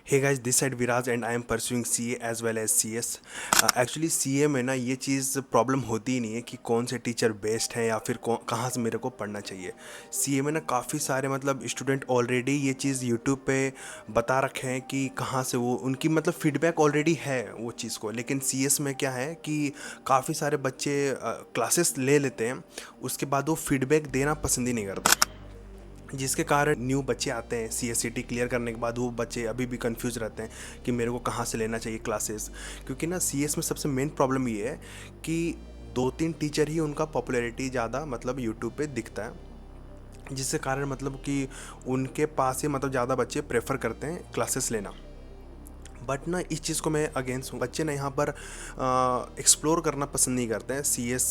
Hey guys, this side Viraj and I am pursuing CA as well as CS. Actually CA में ना ये चीज़ problem होती ही नहीं है कि कौन से टीचर बेस्ट हैं या फिर कहाँ से मेरे को पढ़ना चाहिए। सीए में ना काफ़ी सारे मतलब स्टूडेंट ऑलरेडी ये चीज़ यूट्यूब पे बता रखे हैं कि कहाँ से वो उनकी मतलब फीडबैक ऑलरेडी है वो चीज़ को। लेकिन सीएस में क्या है कि काफ़ी सारे बच्चे क्लासेस ले लेते हैं, उसके बाद वो फीडबैक देना पसंद ही नहीं करते, जिसके कारण न्यू बच्चे आते हैं सीएससीटी क्लियर करने के बाद वो बच्चे अभी भी कंफ्यूज रहते हैं कि मेरे को कहाँ से लेना चाहिए क्लासेस। क्योंकि ना सीएस में सबसे मेन प्रॉब्लम ये है कि दो तीन टीचर ही उनका पॉपुलैरिटी ज़्यादा मतलब यूट्यूब पे दिखता है, जिसके कारण मतलब कि उनके पास ही मतलब ज़्यादा बच्चे प्रेफर करते हैं क्लासेस लेना। बट ना इस चीज़ को मैं अगेंस्ट हूँ। बच्चे ना यहाँ पर एक्सप्लोर करना पसंद नहीं करते हैं। सीएस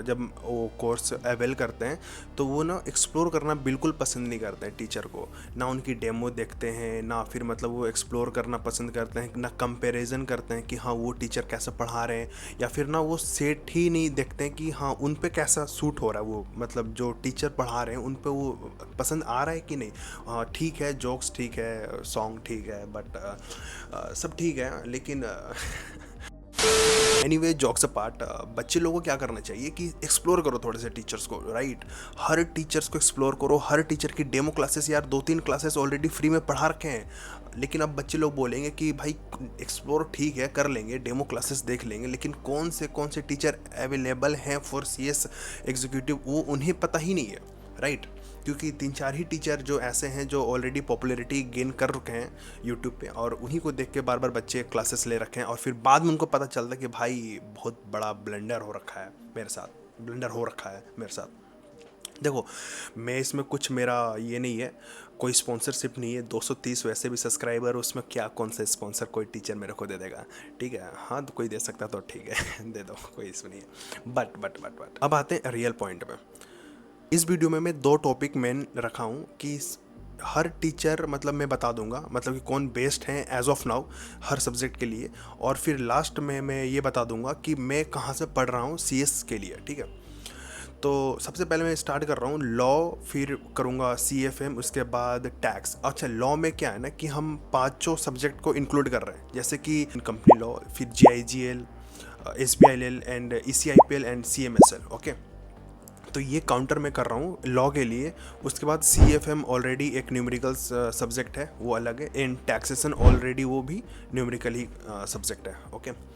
जब वो कोर्स अवेल करते हैं तो वो ना एक्सप्लोर करना बिल्कुल पसंद नहीं करते हैं टीचर को। ना उनकी डेमो देखते हैं, ना फिर मतलब वो एक्सप्लोर करना पसंद करते हैं, ना कंपैरिजन करते हैं कि हाँ वो टीचर कैसे पढ़ा रहे हैं, या फिर ना वो सेट ही नहीं देखते हैं कि हाँ उन पे कैसा सूट हो रहा है, वो मतलब जो टीचर पढ़ा रहे हैं उन पे वो पसंद आ रहा है कि नहीं। हाँ ठीक है, जोक्स ठीक है, सॉन्ग ठीक है, बट सब ठीक है, लेकिन एनीवे जॉक्स अपार्ट, बच्चे लोगों को क्या करना चाहिए कि एक्सप्लोर करो थोड़े से टीचर्स को, राइट। हर टीचर्स को एक्सप्लोर करो, हर टीचर की डेमो क्लासेस, यार दो तीन क्लासेस ऑलरेडी फ्री में पढ़ा रखे हैं। लेकिन अब बच्चे लोग बोलेंगे कि भाई एक्सप्लोर ठीक है कर लेंगे, डेमो क्लासेस देख लेंगे, लेकिन कौन से टीचर अवेलेबल हैं फॉर सीएस एग्जीक्यूटिव वो उन्हें पता ही नहीं है, राइट। क्योंकि तीन चार ही टीचर जो ऐसे हैं जो ऑलरेडी पॉपुलैरिटी गेन कर रखे हैं यूट्यूब पे, और उन्हीं को देख के बार बार बच्चे क्लासेस ले रखे हैं, और फिर बाद में उनको पता चलता है कि भाई बहुत बड़ा ब्लंडर हो रखा है मेरे साथ, ब्लंडर हो रखा है मेरे साथ। देखो, मैं इसमें कुछ मेरा ये नहीं है, कोई स्पॉन्सरशिप नहीं है। 230 वैसे भी सब्सक्राइबर, उसमें क्या कौन सा स्पॉन्सर कोई टीचर मेरे को दे देगा, ठीक है। हाँ तो कोई दे सकता तो ठीक है दे दो, कोई इशू नहीं है। बट अब आते हैं रियल पॉइंट में। इस वीडियो में मैं दो टॉपिक मेन रखा हूँ कि हर टीचर मतलब मैं बता दूंगा मतलब कि कौन बेस्ट हैं एज ऑफ नाउ हर सब्जेक्ट के लिए, और फिर लास्ट में मैं ये बता दूंगा कि मैं कहाँ से पढ़ रहा हूँ सीएस के लिए, ठीक है। तो सबसे पहले मैं स्टार्ट कर रहा हूँ लॉ, फिर करूँगा सीएफएम, उसके बाद टैक्स। अच्छा, लॉ में क्या है ना कि हम पांचों सब्जेक्ट को इंक्लूड कर रहे हैं, जैसे कि कंपनी लॉ, फिर जीआईजीएल, एसबीआईएल एंड ईसीआईपीएल एंड सीएमएसएल, ओके। तो ये काउंटर मैं कर रहा हूँ लॉ के लिए। उसके बाद सी एफ एम ऑलरेडी एक न्यूमेरिकल्स सब्जेक्ट है, वो अलग है। एंड टैक्सेशन ऑलरेडी वो भी न्यूमेरिकल ही सब्जेक्ट है, ओके।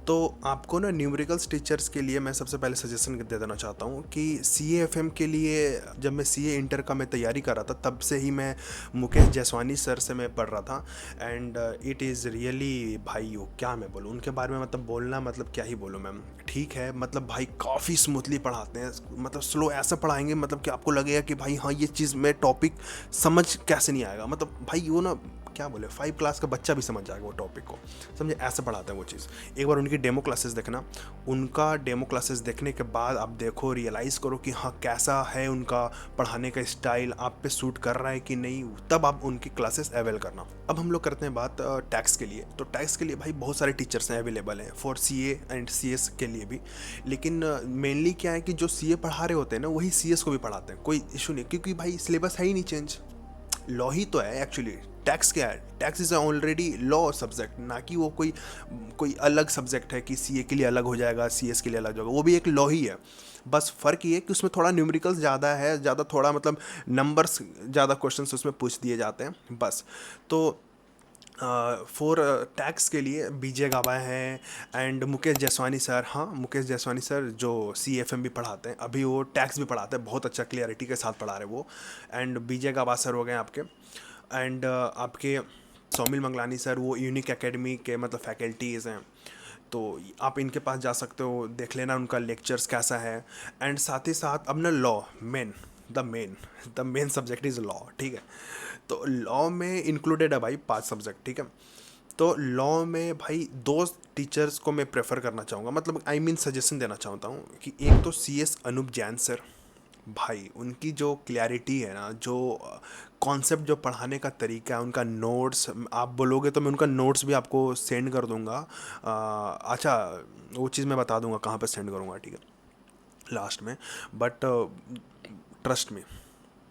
तो आपको ना न्यूमेरिकल्स टीचर्स के लिए मैं सबसे पहले सजेशन दे देना चाहता हूँ कि सी एफ एम के लिए, जब मैं सी ए इंटर का मैं तैयारी कर रहा था तब से ही मैं मुकेश जसवानी सर से मैं पढ़ रहा था। एंड इट इज़ रियली, भाई वो क्या मैं बोलूँ उनके बारे में, मतलब बोलना मतलब क्या ही बोलूँ मैम, ठीक है। मतलब भाई काफ़ी स्मूथली पढ़ाते हैं, मतलब स्लो ऐसा पढ़ाएंगे मतलब कि आपको लगेगा कि भाई हाँ ये चीज़ में टॉपिक समझ कैसे नहीं आएगा, मतलब भाई वो ना क्या बोले 5 क्लास का बच्चा भी समझ जाएगा वो टॉपिक को, समझे, ऐसे पढ़ाते हैं वो चीज़। एक बार उनकी डेमो क्लासेस देखना, उनका डेमो क्लासेस देखने के बाद आप देखो, रियलाइज़ करो कि हाँ कैसा है उनका पढ़ाने का स्टाइल, आप पे सूट कर रहा है कि नहीं, तब आप उनकी क्लासेस अवेल करना। अब हम लोग करते हैं बात टैक्स के लिए। तो टैक्स के लिए भाई बहुत सारे टीचर्स हैं अवेलेबल हैं for C A and C S के लिए भी। लेकिन मेनली क्या है कि जो सी ए पढ़ा रहे होते हैं ना वही सी एस को भी पढ़ाते हैं, कोई इशू नहीं, क्योंकि भाई सिलेबस है ही नहीं चेंज, लॉ ही तो है एक्चुअली। टैक्स क्या है, tax is already law subject, ना कि वो कोई कोई अलग सब्जेक्ट है कि सीए के लिए अलग हो जाएगा, सीएस के लिए अलग होगा, वो भी एक लॉ ही है। बस फ़र्क ये है कि उसमें थोड़ा न्यूमेरिकल्स ज़्यादा है, ज़्यादा थोड़ा मतलब नंबर्स ज़्यादा क्वेश्चंस उसमें पूछ दिए जाते हैं बस। तो फॉर टैक्स के लिए बीजे गाबा है एंड मुकेश जसवानी सर। हाँ मुकेश जसवानी सर जो सी एफ एम भी पढ़ाते हैं, अभी वो टैक्स भी पढ़ाते हैं, बहुत अच्छा क्लियरिटी के साथ पढ़ा रहे हैं वो। एंड बीजे गाबा सर हो गए आपके। एंड आपके सौमिल मंगलानी सर, वो यूनिक एकेडमी के मतलब फैकल्टीज़ हैं, तो आप इनके पास जा सकते हो, देख लेना उनका लेक्चर्स कैसा है। एंड साथ ही साथ अब ना law, main the main subject is law, ठीक है। तो लॉ में इंक्लूडेड है भाई 5 सब्जेक्ट, ठीक है। तो लॉ में भाई दो टीचर्स को मैं प्रेफर करना चाहूँगा, मतलब आई मीन सजेशन देना चाहता हूँ कि एक तो C S Anoop Jain sir. भाई उनकी जो क्लैरिटी है ना, जो कॉन्सेप्ट, जो पढ़ाने का तरीका है, उनका नोट्स आप बोलोगे तो मैं उनका नोट्स भी आपको सेंड कर दूंगा। अच्छा, वो चीज़ मैं बता दूंगा कहाँ पे सेंड करूँगा, ठीक है, लास्ट में। बट ट्रस्ट मी,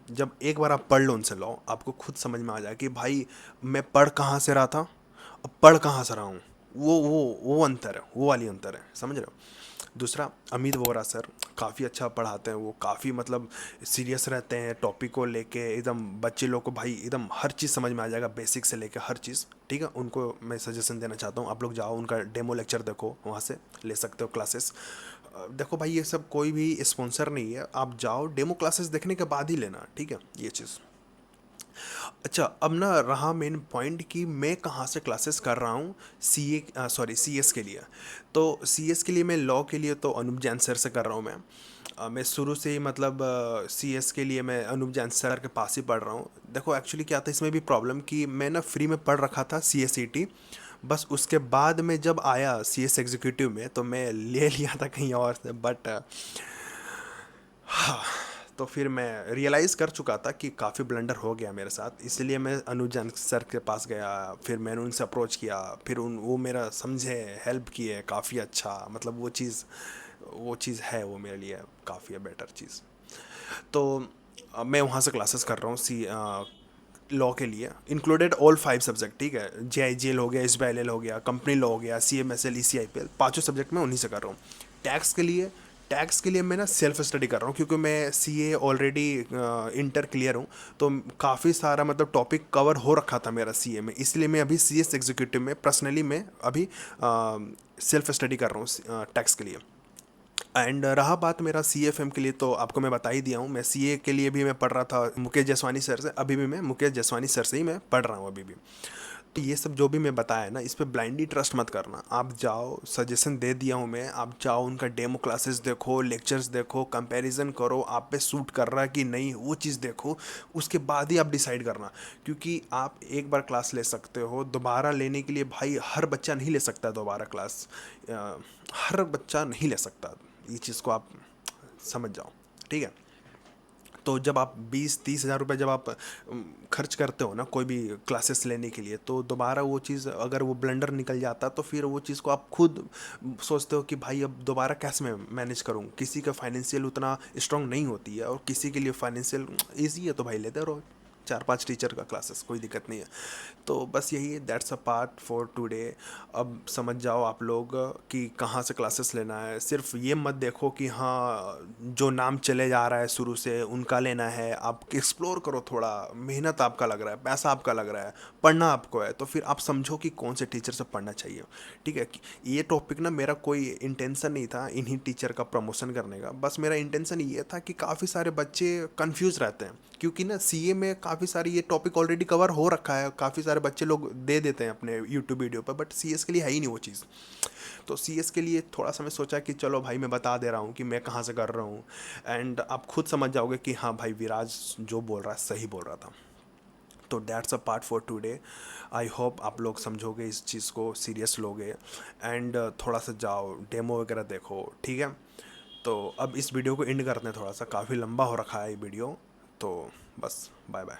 जब एक बार आप पढ़ लो उनसे लॉ, आपको खुद समझ में आ जाए कि भाई मैं पढ़ कहाँ से रहा था, अब पढ़ कहाँ से रहा हूँ। वो अंतर है, वो वाली अंतर है, समझ रहे हो। दूसरा, अमित वोरा सर काफ़ी अच्छा पढ़ाते हैं, वो काफ़ी मतलब सीरियस रहते हैं टॉपिक को लेके, एकदम बच्चे लोग को भाई एकदम हर चीज़ समझ में आ जाएगा, बेसिक से लेके हर चीज़, ठीक है। उनको मैं सजेशन देना चाहता हूँ, आप लोग जाओ उनका डेमो लेक्चर देखो, वहाँ से ले सकते हो क्लासेस। देखो भाई ये सब कोई भी स्पॉन्सर नहीं है, आप जाओ डेमो क्लासेस देखने के बाद ही लेना, ठीक है, ये चीज़। अच्छा, अब ना रहा मेन पॉइंट कि मैं कहाँ से क्लासेस कर रहा हूँ, सी एस के लिए। तो सी एस के लिए मैं लॉ के लिए तो अनूप जैन सर से कर रहा हूँ मैं। मैं शुरू से ही मतलब सी एस के लिए मैं अनूप जैन सर के पास ही पढ़ रहा हूँ। देखो एक्चुअली क्या था इसमें भी प्रॉब्लम कि मैं ना फ्री में पढ़ रखा था सी एस सी टी, बस उसके बाद में जब आया सी एस एग्जीक्यूटिव में तो मैं ले लिया था कहीं और से, बट हाँ, तो फिर मैं रियलाइज़ कर चुका था कि काफ़ी ब्लंडर हो गया मेरे साथ, इसलिए मैं अनुजन सर के पास गया। फिर मैंने उनसे अप्रोच किया, फिर उन वो मेरा समझे, हेल्प किए काफ़ी अच्छा, मतलब वो चीज़ है, वो मेरे लिए काफ़ी है बेटर चीज़। तो मैं वहाँ से क्लासेस कर रहा हूँ लॉ के लिए, इंक्लूडेड ऑल 5 सब्जेक्ट, ठीक है। जे आई जी एल हो गया, S B I L L हो गया, कंपनी लॉ हो गया, C M S L, E C I P L, पाँचों सब्जेक्ट मैं उन्हीं से कर रहा हूँ। टैक्स के लिए टैक्स के लिए मैं ना सेल्फ स्टडी कर रहा हूँ, क्योंकि मैं सी ए ऑलरेडी इंटर क्लियर हूँ। तो काफ़ी सारा मतलब टॉपिक कवर हो रखा था मेरा सी ए में, इसलिए मैं अभी सी एस एग्जीक्यूटिव में पर्सनली मैं अभी सेल्फ स्टडी कर रहा हूँ टैक्स के लिए। एंड रहा बात मेरा सी एफ एम के लिए, तो आपको मैं बता ही दिया हूँ, मैं सी ए के लिए भी मैं पढ़ रहा था मुकेश जसवानी सर से, अभी भी मैं मुकेश जसवानी सर से ही मैं पढ़ रहा हूँ अभी भी। तो ये सब जो भी मैं बताया ना, इस पर ब्लाइंडली ट्रस्ट मत करना, आप जाओ, सजेशन दे दिया हूँ मैं, आप जाओ उनका डेमो क्लासेस देखो, लेक्चर्स देखो, कंपैरिजन करो, आप पे सूट कर रहा है कि नहीं वो चीज़ देखो, उसके बाद ही आप डिसाइड करना। क्योंकि आप एक बार क्लास ले सकते हो, दोबारा लेने के लिए भाई हर बच्चा नहीं ले सकता दोबारा क्लास, हर बच्चा नहीं ले सकता, ये चीज़ को आप समझ जाओ, ठीक है। तो जब आप 20-30 हज़ार रुपये जब आप खर्च करते हो ना कोई भी क्लासेस लेने के लिए, तो दोबारा वो चीज़ अगर वो ब्लंडर निकल जाता तो फिर वो चीज़ को आप खुद सोचते हो कि भाई अब दोबारा कैसे मैं मैनेज करूँ। किसी का फाइनेंशियल उतना स्ट्रांग नहीं होती है, और किसी के लिए फाइनेंशियल ईजी है, तो भाई लेते रहो 4-5 टीचर का क्लासेस, कोई दिक्कत नहीं है। तो बस यही है, that's a part for today. अब समझ जाओ आप लोग कि कहाँ से क्लासेस लेना है। सिर्फ ये मत देखो कि हाँ जो नाम चले जा रहा है शुरू से उनका लेना है, आप एक्सप्लोर करो थोड़ा, मेहनत आपका लग रहा है, पैसा आपका लग रहा है, पढ़ना आपको है, तो फिर आप समझो कि कौन से टीचर से पढ़ना चाहिए, ठीक है। ये टॉपिक ना मेरा कोई इंटेंशन नहीं था इन्हीं टीचर का प्रमोशन करने का, बस मेरा इंटेंशन ये था कि काफ़ी सारे बच्चे कंफ्यूज रहते हैं, क्योंकि ना सीए में काफ़ी सारी ये टॉपिक ऑलरेडी कवर हो रखा है, काफ़ी सारे बच्चे लोग दे देते हैं अपने यूट्यूब वीडियो पर, बट सीएस के लिए है ही नहीं वो चीज़। तो सीएस के लिए थोड़ा सा मैं सोचा कि चलो भाई मैं बता दे रहा हूँ कि मैं कहाँ से कर रहा हूँ, एंड आप खुद समझ जाओगे कि हाँ भाई विराज जो बोल रहा है सही बोल रहा था। तो that's a part for today. I hope आप लोग समझोगे, इस चीज़ को सीरियस लोगे, एंड थोड़ा सा जाओ डेमो वगैरह देखो, ठीक है। तो अब इस वीडियो को एंड करते हैं, थोड़ा सा काफ़ी लंबा हो रखा है ये वीडियो, तो बस बाय बाय।